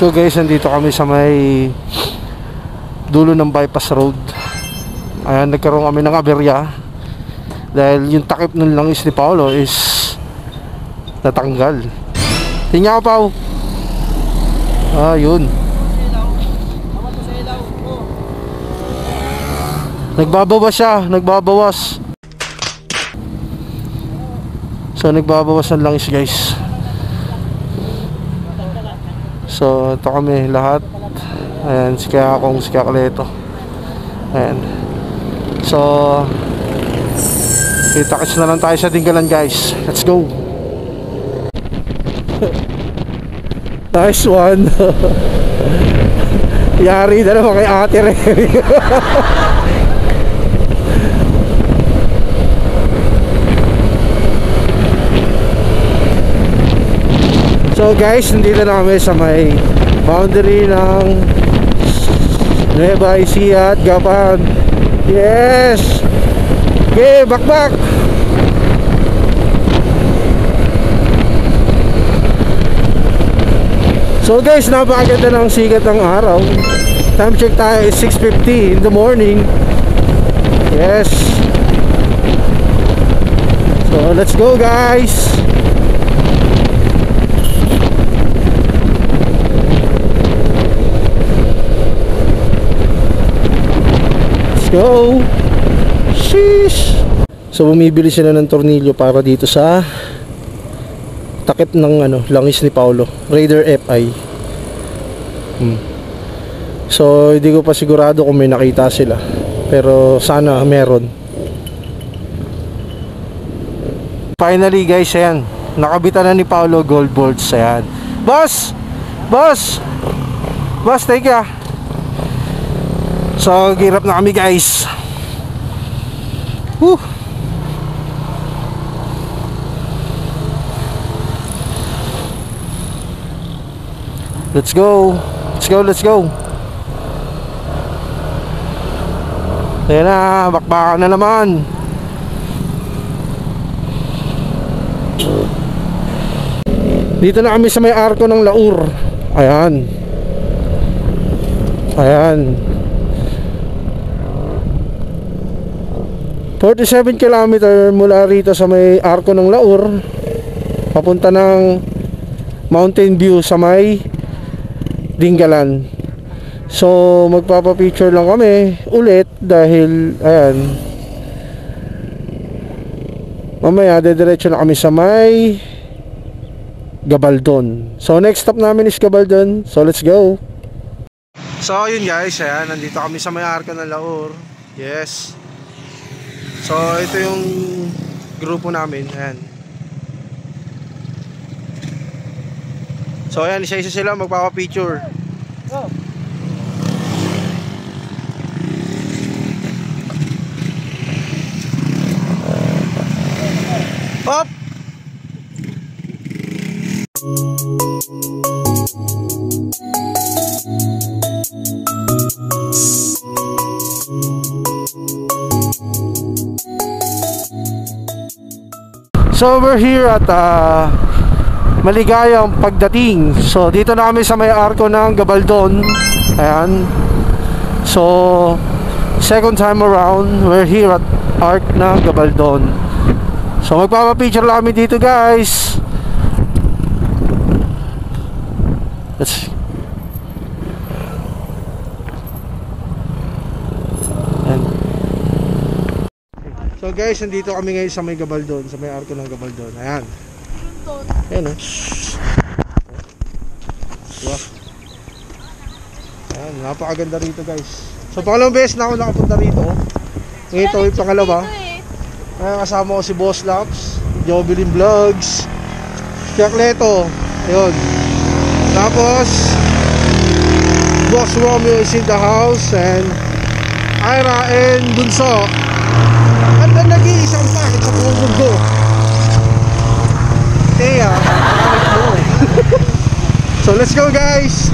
So guys, nandito kami sa may dulo ng bypass road. Ayan, nagkaroon kami ng aberya dahil yung takip ng langis ni Paolo is natanggal. Tingnan ko, Pao. Yun. Nagbabawas siya, nagbabawas. So nagbabawas ng langis, guys. So ito kami lahat. Ayan, si Kakong, si Kakleto. Ayan. So kita-kits na lang tayo sa Tinggalan, guys. Let's go. Nice one. Yari na naman kay Ate Remy. So guys, nandito na kami sa may boundary ng Nueva Ecija at Gapan. Yes! Okay, back! So guys, napakaganda ng sikat ng araw. Time check tayo is 6:50 in the morning. Yes. So let's go, guys. Let's go. Sheesh. So bumibili sila ng tornilyo para dito sa takip ng langis ni Paolo, Raider FI. So hindi ko pa sigurado kung may nakita sila, pero sana meron. Finally guys, ayan, nakabitan na ni Paolo gold bolts. Ayan, boss, take ya. So girap na kami, guys. Woo. Let's go. Ayan na, bakbakan na naman. Dito na kami sa may arko ng Laur. Ayan. 47 kilometer mula rito sa may arko ng Laur, papunta ng Mountain View sa may Tinggalan. So magpapapicture lang kami ulit dahil ayan, mamaya dediretso na kami sa may Gabaldon. So next stop namin is Gabaldon. So let's go. So yun guys, ayan, nandito kami sa may arko ng Laur. Yes. So ito yung grupo namin. Ayan. So ayan, isa-isa sila magpapapicture. Oh. Up. So we're here at maligayang pagdating. So dito na kami sa may arko ng Gabaldon. Ayan. So second time around, we're here at arc ng Gabaldon. So magpapapicture lang kami dito, guys. So guys, nandito kami ngayon sa may Gabaldon, sa may arko ng Gabaldon. Ayan. Ayan, oh. Diba? Ayan, napakaganda rito, guys. So pangalawang beses na ako nakapunta rito. Ngayon ito yung pangalawa. Ayan, kasama ko si Boss Laps, Jovelin Vlogs, Kakleto. Ayun. Tapos Boss Romeo is in the house, and Ira and Bunso. At nag-iisang pakit sa buong mundo. Teya. So let's go, guys.